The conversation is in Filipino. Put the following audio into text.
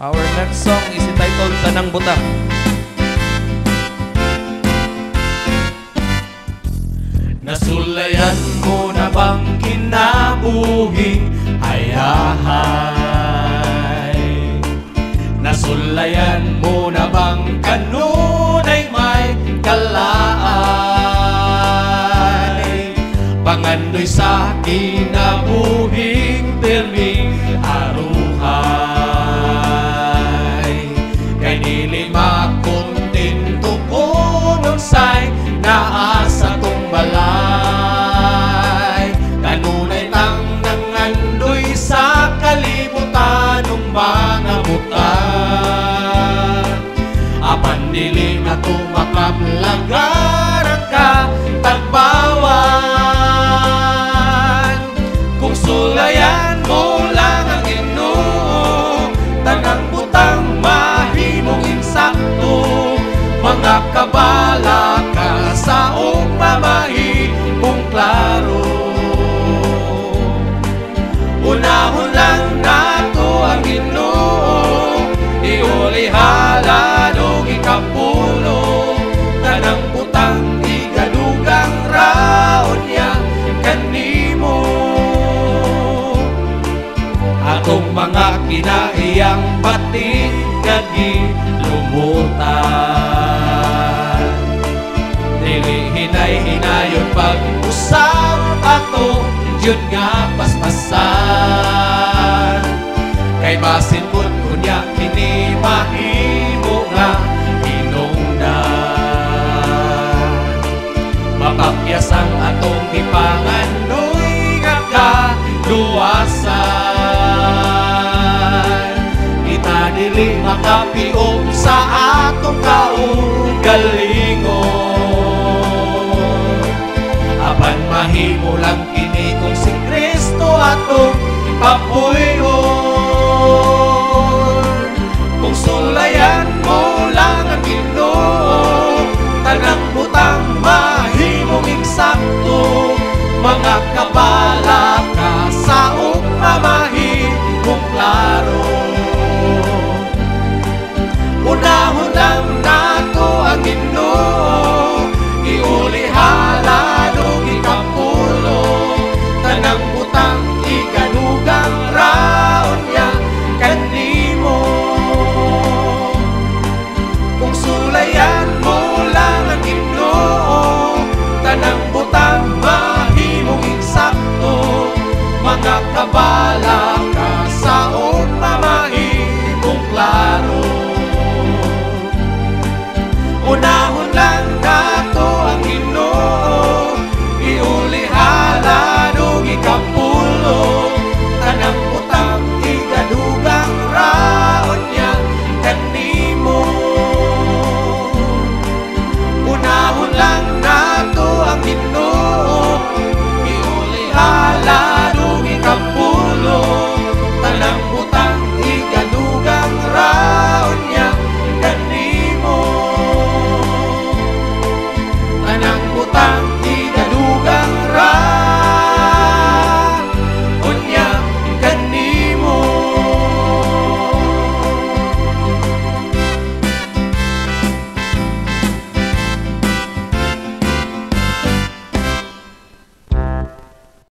Our next song is entitled Tanang Butang. Nasulayan mo na bang kinabuhing hayahay? Nasulayan mo na bang kanunay may kalaay? Pangandoy sa kinabuhing pirming aruhay. Kay dili makontento kunon say naasa tong balay. Kanunay tang nangandoy sa kalibutan ng mga butang. Apan dili na tumakaplangaran ka tagbawan. Kung sulayan mo lang ang Ginoo, tanang butang mahimong insakto. Mga kabala ka sa ugmamahi kung klaro. Unahon lang nato ang Ginoo, iulihala o ikapulo. Tanang butang igadugang raon niya kanimo. Atong mga kinaiyang pati lumutan. Dili hinay-hinayon pag-usap ato yun nga paspasan. Kay basin pud kunya kini mahimo nga hinungdan. Mapakyas ang atong ipangandoy nga kaluwasan. Kita dili makapiom sa atong kaugalingon. Apan mahimo lang kini kung si Kristo atong papuyon. Kung sulayan mo lang ang Ginoo, tanang butang mahimong insakto. Mga kabala ka sa ugmamahi kung klaro. Unahon lang nato ang Ginoo, iulihala o ikapulo. Tanang butang ikadugang raon niya kanimo. Kung sulayan mo lang ang Ginoo, tanang butang mahimong insakto. Mga kabala ka sa ugmamahi kung klaro. Unahon lang nato ang Ginoo, iulihala o ikapulo. Tanang butang igadugang raon niya kanimo. Unahon lang nato ang Ginoo, iulihala o ikapulo. Tanang